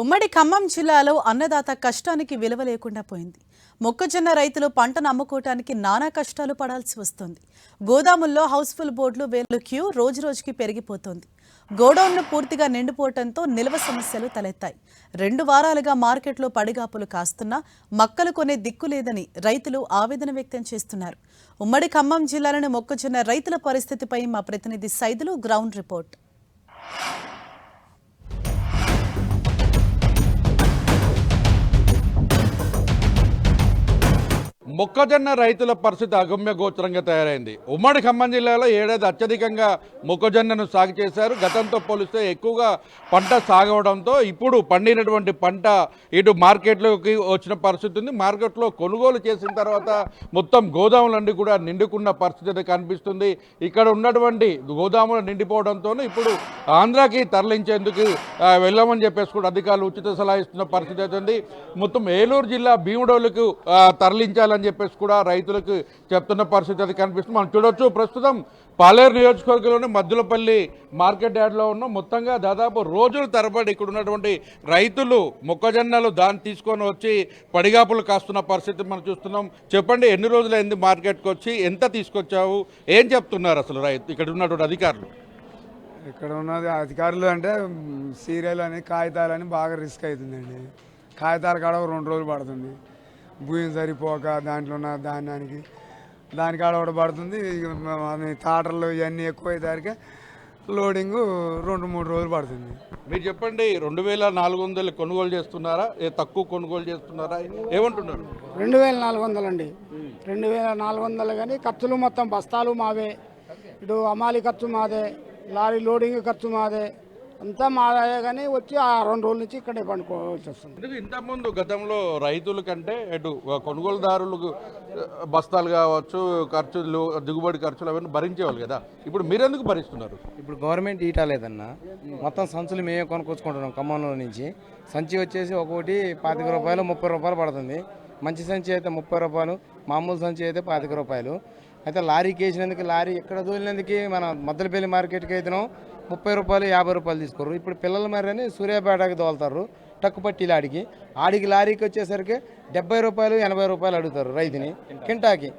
ఉమ్మడి ఖమ్మం జిల్లాలో అన్నదాత కష్టానికి విలువ లేకుండా పోయింది. మొక్కజొన్న రైతులు పంటను అమ్ముకోవటానికి నానా కష్టాలు పడాల్సి వస్తుంది. గోదాముల్లో హౌస్ఫుల్ బోర్డులు వేలు క్యూ రోజురోజుకి పెరిగిపోతోంది. గోడౌన్లు పూర్తిగా నిండిపోవడంతో నిల్వ సమస్యలు తలెత్తాయి. 2 వారాలుగా మార్కెట్లో పడిగాపులు కాస్తున్నా మక్కలు కొనే దిక్కు లేదని రైతులు ఆవేదన వ్యక్తం చేస్తున్నారు. ఉమ్మడి ఖమ్మం జిల్లాలోని మొక్కజొన్న రైతుల పరిస్థితిపై మా ప్రతినిధి సైదులు గ్రౌండ్ రిపోర్ట్. మొక్కజొన్న రైతుల పరిస్థితి అగమ్య గోచరంగా తయారైంది. ఉమ్మడి ఖమ్మం జిల్లాలో ఏడాది అత్యధికంగా మొక్కజొన్నను సాగు చేశారు. గతంతో పోలిస్తే ఎక్కువగా పంట సాగవడంతో ఇప్పుడు పండినటువంటి పంట ఇటు మార్కెట్లోకి వచ్చిన పరిస్థితి ఉంది. మార్కెట్లో కొనుగోలు చేసిన తర్వాత మొత్తం గోదాములన్నీ కూడా నిండుకున్న పరిస్థితి కనిపిస్తుంది. ఇక్కడ ఉన్నటువంటి గోదాములు నిండిపోవడంతో ఇప్పుడు ఆంధ్రాకి తరలించేందుకు వెళ్ళమని చెప్పేసి కూడా అధికారులు ఉచిత సలహా ఇస్తున్న పరిస్థితి అవుతుంది. మొత్తం ఏలూరు జిల్లా భీముడోలుకు తరలించాలని చెప్పేసి కూడా రైతులకు చెప్తున్న పరిస్థితి అది కనిపిస్తుంది. మనం చూడొచ్చు, ప్రస్తుతం పాలేరు నియోజకవర్గంలోని మద్దులపల్లి మార్కెట్ యార్డ్లో ఉన్న మొత్తంగా దాదాపు రోజుల తరబడి ఇక్కడ ఉన్నటువంటి రైతులు మొక్కజొన్నలు దాన్ని తీసుకొని వచ్చి పడిగాపులు కాస్తున్న పరిస్థితి మనం చూస్తున్నాం. చెప్పండి, ఎన్ని రోజులైంది మార్కెట్కి వచ్చి, ఎంత తీసుకొచ్చావు, ఏం చెప్తున్నారు అసలు రైతు ఇక్కడ ఉన్నటువంటి అధికారులు? ఇక్కడ ఉన్నది అధికారులు అంటే సీరియల్ అని కాగితాలని బాగా రిస్క్ అవుతుందండి. కాగితాల కాడ 2 రోజులు పడుతుంది. భూమి సరిపోక దాంట్లో ఉన్న ధాన్యానికి దానికాడ ఒకటి పడుతుంది. తాటర్లు ఇవన్నీ ఎక్కువైతే లోడింగ్ 2-3 రోజులు పడుతుంది. మీరు చెప్పండి, 2400 కొనుగోలు చేస్తున్నారా, తక్కువ కొనుగోలు చేస్తున్నారా, ఏమంటున్నారు? 2400 అండి. 2400 కానీ ఖర్చులు మొత్తం బస్తాలు మావే, ఇటు అమాలి ఖర్చు మాదే, లారీ లోడింగ్ ఖర్చు మాదే, అంతా మాదే. కానీ వచ్చి ఆ 2 రోజుల నుంచి ఇక్కడే పండుకోవాల్సి వస్తుంది. ఇంతకుముందు గతంలో రైతుల కంటే ఇటు కొనుగోలుదారులకు బస్తాలు కావచ్చు, ఖర్చులు, దిగుబడి ఖర్చులు అవన్నీ భరించేవాళ్ళు కదా, ఇప్పుడు మీరెందుకు భరిస్తున్నారు? ఇప్పుడు గవర్నమెంట్ ఈటా లేదన్న, మొత్తం సంచులు మేమే కొనుక్కొచ్చుకుంటున్నాం. ఖమ్మంలో నుంచి సంచి వచ్చేసి ఒక్కొక్కటి 25 రూపాయలు 30 రూపాయలు పడుతుంది. మంచి సంచి అయితే 30 రూపాయలు, మామూలు సంచి అయితే 25 రూపాయలు. అయితే లారీకి వేసినందుకు, లారీ ఎక్కడ దోలినందుకు మన మద్దలపల్లి మార్కెట్కి అయితేనో 30 రూపాయలు 50 రూపాయలు తీసుకోరు. ఇప్పుడు పిల్లల మరని సూర్యాపేటకి తోలుతారు, టక్కుపట్టిలు ఆడికి లారీకి వచ్చేసరికి 70 రూపాయలు 80 రూపాయలు అడుగుతారు రైతుని. కింటాకి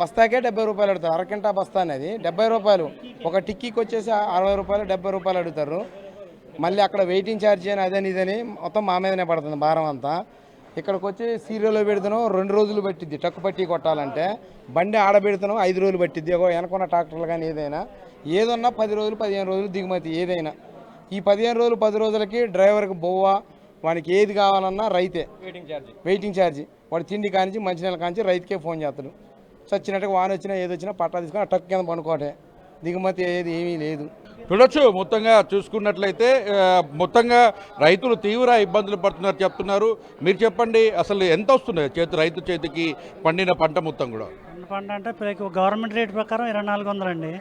బస్తాకే 70 రూపాయలు అడుగుతారు. అరకింటా బస్తా అనేది 70 రూపాయలు. ఒక టిక్కీకి వచ్చేసి 60 రూపాయలు 70 రూపాయలు అడుగుతారు. మళ్ళీ అక్కడ వెయిటింగ్ ఛార్జ్ అని అదని ఇదని మొత్తం మా మీదనే పడుతుంది భారం అంతా. ఇక్కడికి వచ్చి సీరియల్లో పెడుతున్నాం 2 రోజులు పట్టిద్ది. టక్కుపట్టి కొట్టాలంటే బండి ఆడబెడుతున్నాం 5 రోజులు పట్టిద్ది. వెనకున్న ట్రాక్టర్లు కానీ ఏదన్నా 10 రోజులు 15 రోజులు దిగుమతి ఏదైనా. ఈ 15 రోజులు 10 రోజులకి డ్రైవర్కి బొవ్వ, వానికి ఏది కావాలన్నా రైతే వెయిటింగ్ ఛార్జీ. వాడు తిండి కానించి మంచినీళ్ళ కానించి రైతుకే ఫోన్ చేస్తాడు. చచ్చినట్టుగా వాన వచ్చినా ఏది వచ్చినా పట్టా తీసుకొని ఆ టక్కు కింద పండుకోవటే, దిగుమతి ఏది ఏమీ లేదు. చూడొచ్చు, మొత్తంగా చూసుకున్నట్లయితే మొత్తంగా రైతులు తీవ్ర ఇబ్బందులు పడుతున్నారు చెప్తున్నారు. మీరు చెప్పండి, అసలు ఎంత వస్తుంది రైతు చేతికి పండిన పంట మొత్తం కూడా? పంట అంటే గవర్నమెంట్ రేట్ ప్రకారం 2400 అండి.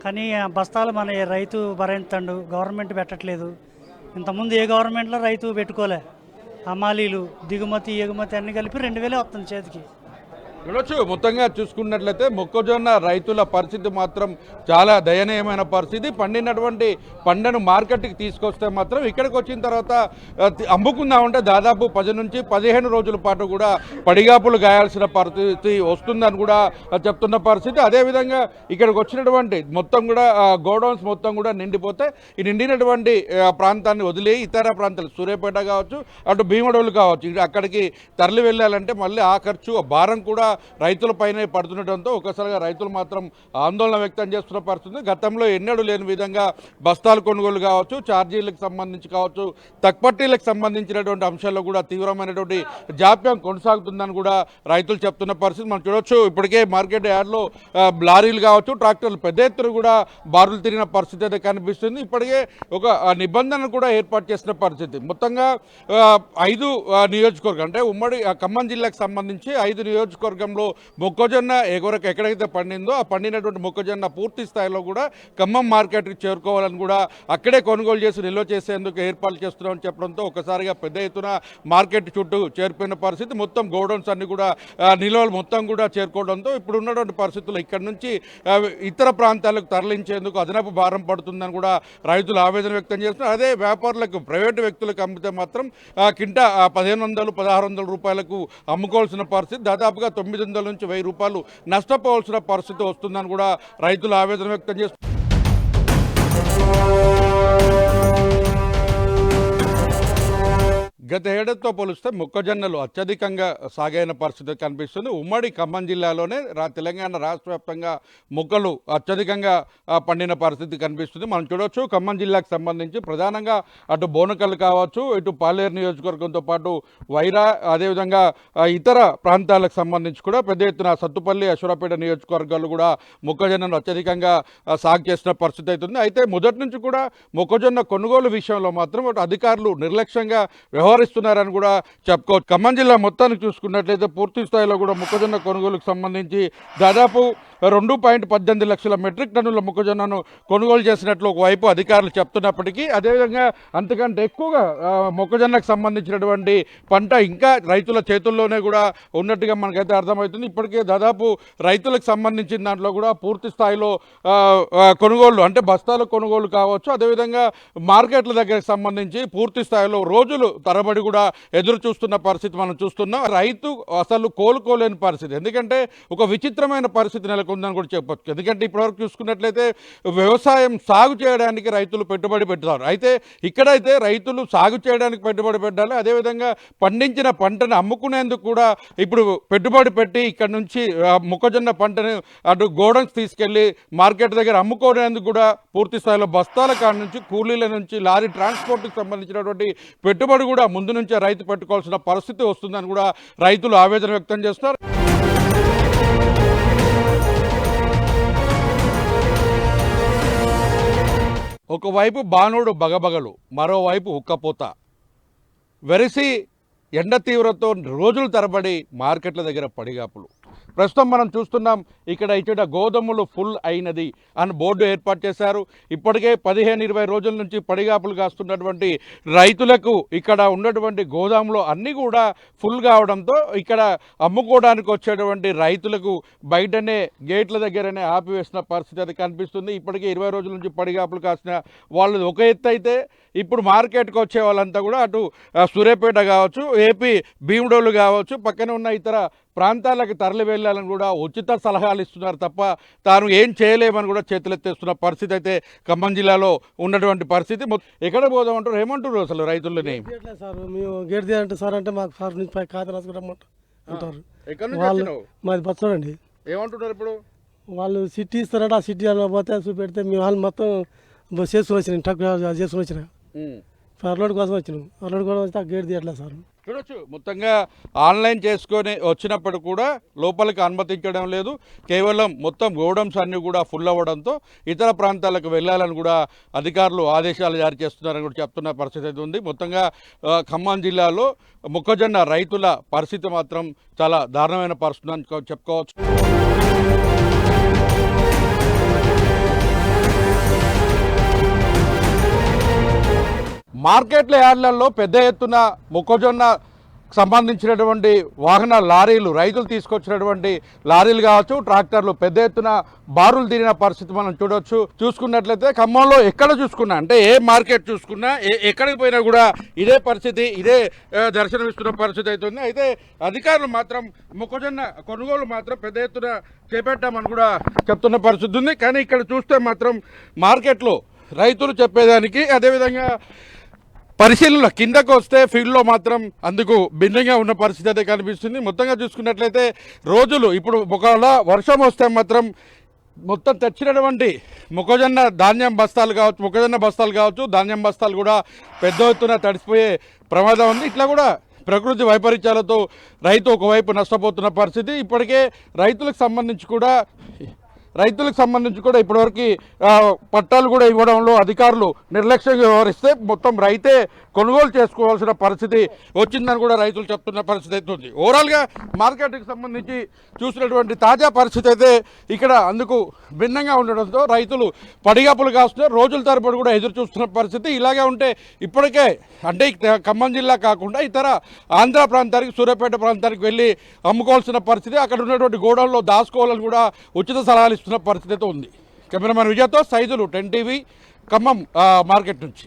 కానీ బస్తాలు మన రైతు భరించండు, గవర్నమెంట్ పెట్టట్లేదు. ఇంతకుముందు ఏ గవర్నమెంట్లో రైతు పెట్టుకోలే. హమాలీలు, దిగుమతి ఎగుమతి అన్నీ కలిపి 2000 వస్తుంది చేతికి. చూడొచ్చు, మొత్తంగా చూసుకున్నట్లయితే మొక్కజొన్న రైతుల పరిస్థితి మాత్రం చాలా దయనీయమైన పరిస్థితి. పండినటువంటి పంటను మార్కెట్కి తీసుకొస్తే మాత్రం ఇక్కడికి వచ్చిన తర్వాత అమ్ముకుందామంటే దాదాపు 10 నుంచి 15 రోజుల పాటు కూడా పడిగాపులు గాయాల్సిన పరిస్థితి వస్తుందని కూడా చెప్తున్న పరిస్థితి. అదేవిధంగా ఇక్కడికి వచ్చినటువంటి మొత్తం కూడా గోడౌన్స్ మొత్తం కూడా నిండిపోతే ఈ నిండినటువంటి ప్రాంతాన్ని వదిలి ఇతర ప్రాంతాలు సూర్యాపేట కావచ్చు, అటు భీమడోలు కావచ్చు, అక్కడికి తరలి వెళ్ళాలంటే మళ్ళీ ఆ ఖర్చు, ఆ భారం కూడా రైతులపైనే పడుతుండటంతో ఒకసారిగా రైతులు మాత్రం ఆందోళన వ్యక్తం చేస్తున్న పరిస్థితి. గతంలో ఎన్నడూ లేని విధంగా బస్తాలు కొనుగోలు కావచ్చు, ఛార్జీలకు సంబంధించి కావచ్చు, తక్కుపట్టీలకు సంబంధించినటువంటి అంశాల్లో కూడా తీవ్రమైనటువంటి జాప్యం కొనసాగుతుందని కూడా రైతులు చెప్తున్న పరిస్థితి మనం చూడొచ్చు. ఇప్పటికే మార్కెట్ యార్డ్లో లారీలు కావచ్చు, ట్రాక్టర్లు పెద్ద ఎత్తున కూడా బారులు తిరిగిన పరిస్థితి అయితే కనిపిస్తుంది. ఇప్పటికే ఒక నిబంధన కూడా ఏర్పాటు చేసిన పరిస్థితి. మొత్తంగా 5 నియోజకవర్గాలు అంటే ఉమ్మడి ఖమ్మం జిల్లాకు సంబంధించి 5 నియోజకవర్గాలు నియోజకవర్గంలో మొక్కజొన్న ఎక్కడైతే పండిందో ఆ పండినటువంటి మొక్కజొన్న పూర్తి స్థాయిలో కూడా ఖమ్మం మార్కెట్కి చేరుకోవాలని కూడా అక్కడే కొనుగోలు చేసి నిల్వ చేసేందుకు ఏర్పాట్లు చేస్తున్నామని చెప్పడంతో ఒకసారిగా పెద్ద ఎత్తున మార్కెట్ చుట్టూ చేరిపోయిన పరిస్థితి. మొత్తం గోడౌన్స్ అన్ని కూడా నిల్వలు మొత్తం కూడా చేరుకోవడంతో ఇప్పుడు ఉన్నటువంటి పరిస్థితుల్లో ఇక్కడ నుంచి ఇతర ప్రాంతాలకు తరలించేందుకు అదనపు భారం పడుతుందని కూడా రైతులు ఆవేదన వ్యక్తం చేస్తున్నారు. అదే వ్యాపారులకు ప్రైవేటు వ్యక్తులకు అమ్మితే మాత్రం కింటా 1500-1600 రూపాయలకు అమ్ముకోవాల్సిన పరిస్థితి, దాదాపుగా 900 నుంచి 1000 రూపాయలు నష్టపోవాల్సిన పరిస్థితి వస్తుందని కూడా రైతులు ఆవేదన వ్యక్తం చేస్తున్నారు. గత ఏడాదితో పోలిస్తే మొక్కజొన్నలు అత్యధికంగా సాగైన పరిస్థితి కనిపిస్తుంది. ఉమ్మడి ఖమ్మం జిల్లాలోనే తెలంగాణ రాష్ట్ర వ్యాప్తంగా మొక్కలు అత్యధికంగా పండిన పరిస్థితి కనిపిస్తుంది. మనం చూడవచ్చు ఖమ్మం జిల్లాకు సంబంధించి ప్రధానంగా అటు బోనకల్ కావచ్చు, ఇటు పాలేరు నియోజకవర్గంతో పాటు వైరా, అదేవిధంగా ఇతర ప్రాంతాలకు సంబంధించి కూడా పెద్ద ఎత్తున సత్తుపల్లి, అశ్వరాపేట నియోజకవర్గాలు కూడా మొక్కజొన్నను అత్యధికంగా సాగు చేసిన పరిస్థితి అవుతుంది. అయితే మొదటి నుంచి కూడా మొక్కజొన్న కొనుగోలు విషయంలో మాత్రం అటు అధికారులు నిర్లక్ష్యంగా వ్యవహరిస్తున్నారని కూడా చెప్పుకోవచ్చు. ఖమ్మం జిల్లా మొత్తానికి చూసుకున్నట్లయితే పూర్తి స్థాయిలో కూడా మొక్కజొన్న కొనుగోలుకు సంబంధించి దాదాపు 2.18 లక్షల మెట్రిక్ టన్నుల మొక్కజొన్నను కొనుగోలు చేసినట్లు ఒకవైపు అధికారులు చెప్తున్నప్పటికీ, అదేవిధంగా అంతకంటే ఎక్కువగా మొక్కజొన్నకు సంబంధించినటువంటి పంట ఇంకా రైతుల చేతుల్లోనే కూడా ఉన్నట్టుగా మనకైతే అర్థమవుతుంది. ఇప్పటికే దాదాపు రైతులకు సంబంధించిన దాంట్లో కూడా పూర్తి స్థాయిలో కొనుగోళ్లు అంటే బస్తాల కొనుగోలు కావచ్చు, అదేవిధంగా మార్కెట్ల దగ్గరకు సంబంధించి పూర్తి స్థాయిలో రోజులు తరబడి కూడా ఎదురు చూస్తున్న పరిస్థితి మనం చూస్తున్నాం. రైతు అసలు కోలుకోలేని పరిస్థితి, ఎందుకంటే ఒక విచిత్రమైన పరిస్థితి నెలకొందని కూడా చెప్పొచ్చు. ఎందుకంటే ఇప్పటివరకు చూసుకున్నట్లయితే వ్యవసాయం సాగు చేయడానికి రైతులు పెట్టుబడి పెడతారు. అయితే ఇక్కడైతే రైతులు సాగు చేయడానికి పెట్టుబడి పెట్టాలి, అదేవిధంగా పండించిన పంటను అమ్ముకునేందుకు కూడా ఇప్పుడు పెట్టుబడి పెట్టి ఇక్కడ నుంచి మొక్కజొన్న పంటను అటు గోడౌన్స్ తీసుకెళ్లి మార్కెట్ దగ్గర అమ్ముకోవడానికి కూడా పూర్తి స్థాయిలో బస్తాల కాడ నుంచి, కూలీల నుంచి, లారీ ట్రాన్స్పోర్ట్కి సంబంధించినటువంటి పెట్టుబడి కూడా ముందు నుంచే రైతు పెట్టుకోవాల్సిన పరిస్థితి వస్తుందని కూడా రైతులు ఆవేదన వ్యక్తం చేస్తున్నారు. ఒకవైపు బాణుడు బగబగలు, మరోవైపు ఉక్కపోత, వెరసి ఎండ తీవ్రతో రోజుల తరబడి మార్కెట్ల దగ్గర పడిగాపులు. ప్రస్తుతం మనం చూస్తున్నాం ఇక్కడ ఇచ్చట గోధుమలు ఫుల్ అయినది అని బోర్డు ఏర్పాటు చేశారు. ఇప్పటికే 15-20 రోజుల నుంచి పడిగాపులు కాస్తున్నటువంటి రైతులకు ఇక్కడ ఉన్నటువంటి గోదాములు అన్నీ కూడా ఫుల్ కావడంతో ఇక్కడ అమ్ముకోవడానికి వచ్చేటువంటి రైతులకు బయటనే గేట్ల దగ్గరనే ఆపివేసిన పరిస్థితి అది కనిపిస్తుంది. ఇప్పటికే 20 రోజుల నుంచి పడిగాపులు కాసిన వాళ్ళు ఒక ఎత్తు అయితే, ఇప్పుడు మార్కెట్కి వచ్చే వాళ్ళంతా కూడా అటు సూర్యాపేట కావచ్చు, ఏపీ భీముడోలు కావచ్చు, పక్కన ఉన్న ఇతర ప్రాంతాలకు తరలి వెళ్ళాలని కూడా ఉచిత సలహాలు ఇస్తున్నారు తప్ప తాను ఏం చేయలేమని కూడా చేతులెత్తేస్తున్న పరిస్థితి అయితే ఖమ్మం జిల్లాలో ఉన్నటువంటి పరిస్థితి. ఎక్కడ పోదామంటారు, ఏమంటారు అసలు రైతులని? సార్ మేము గేట్ తీయాలంటే సార్ అంటే మాకు సార్ నుంచి ఖాతా రాసుకుంటామంట అంటారు. ఎక్కడి నుంచి వచ్చినావు? మాది బచ్చోడండి. ఏమంటున్నారు ఇప్పుడు? వాళ్ళు సిటీ ఇస్తారంటే ఆ సిటీ అలా పోతే చూపెడితే మేము వాళ్ళు మొత్తం చేసుకుని వచ్చినాం, టక్ చేసుకుని వచ్చినా అర్లోడ్ కోసం వచ్చినాం. అర్లోడ్ కోసం వస్తే ఆ గేట్ తీయట్లేదు సార్. చూడొచ్చు మొత్తంగా ఆన్లైన్ చేసుకొని వచ్చినప్పుడు కూడా లోపలికి అనుమతించడం లేదు. కేవలం మొత్తం గోడౌన్స్ అన్నీ కూడా ఫుల్ అవ్వడంతో ఇతర ప్రాంతాలకు వెళ్ళాలని కూడా అధికారులు ఆదేశాలు జారీ చేస్తున్నారని కూడా చెప్తున్న పరిస్థితి అయితే ఉంది. మొత్తంగా ఖమ్మం జిల్లాలో మొక్కజొన్న రైతుల పరిస్థితి మాత్రం చాలా దారుణమైన పరిస్థితి అని చెప్పుకోవచ్చు. మార్కెట్ల యార్డ్లలో పెద్ద ఎత్తున మొక్కజొన్న సంబంధించినటువంటి వాహన లారీలు, రైతులు తీసుకొచ్చినటువంటి లారీలు కావచ్చు, ట్రాక్టర్లు పెద్ద ఎత్తున బారులు తీరిన పరిస్థితి మనం చూడొచ్చు. చూసుకున్నట్లయితే ఖమ్మంలో ఎక్కడ చూసుకున్నా అంటే ఏ మార్కెట్ చూసుకున్నా ఎక్కడికి పోయినా కూడా ఇదే పరిస్థితి, ఇదే దర్శనమిస్తున్న పరిస్థితి అవుతుంది. అయితే అధికారులు మాత్రం మొక్కజొన్న కొనుగోలు మాత్రం పెద్ద ఎత్తున చేపట్టామని కూడా చెప్తున్న పరిస్థితి ఉంది. కానీ ఇక్కడ చూస్తే మాత్రం మార్కెట్లో రైతులు చెప్పేదానికి, అదేవిధంగా పరిశీలన కిందకు వస్తే ఫీల్డ్లో మాత్రం అందుకు భిన్నంగా ఉన్న పరిస్థితి అయితే కనిపిస్తుంది. మొత్తంగా చూసుకున్నట్లయితే రోజులు ఇప్పుడు ఒకవేళ వర్షం వస్తే మాత్రం మొత్తం తెచ్చినటువంటి మొక్కజొన్న ధాన్యం బస్తాలు కావచ్చు, ధాన్యం బస్తాలు కూడా పెద్ద ఎత్తున తడిసిపోయే ప్రమాదం ఉంది. ఇట్లా కూడా ప్రకృతి వైపరీత్యాలతో రైతు ఒకవైపు నష్టపోతున్న పరిస్థితి. ఇప్పటికే రైతులకు సంబంధించి కూడా రైతులకు సంబంధించి కూడా ఇప్పటివరకు పట్టాలు కూడా ఇవ్వడంలో అధికారులు నిర్లక్ష్యంగా వ్యవహరిస్తే మొత్తం రైతే కొనుగోలు చేసుకోవాల్సిన పరిస్థితి వచ్చిందని కూడా రైతులు చెప్తున్న పరిస్థితి అయితే ఉంది. ఓవరాల్గా మార్కెట్కి సంబంధించి చూసినటువంటి తాజా పరిస్థితి అయితే ఇక్కడ అందుకు భిన్నంగా ఉండడంతో రైతులు పడిగాపులు కాస్తున్నారు. రోజుల తరబడి కూడా ఎదురు చూస్తున్న పరిస్థితి. ఇలాగే ఉంటే ఇప్పటికే అంటే ఖమ్మం జిల్లా కాకుండా ఇతర ఆంధ్ర ప్రాంతానికి, సూర్యాపేట ప్రాంతానికి వెళ్ళి అమ్ముకోవాల్సిన పరిస్థితి, అక్కడ ఉన్నటువంటి గోడౌన్లో దాచుకోవాలని కూడా ఉచిత సలహాలు ఇస్తున్న పరిస్థితి అయితే ఉంది. కెమెరామెన్ విజయ్తో సైదులు 10 టీవీ ఖమ్మం మార్కెట్ నుంచి.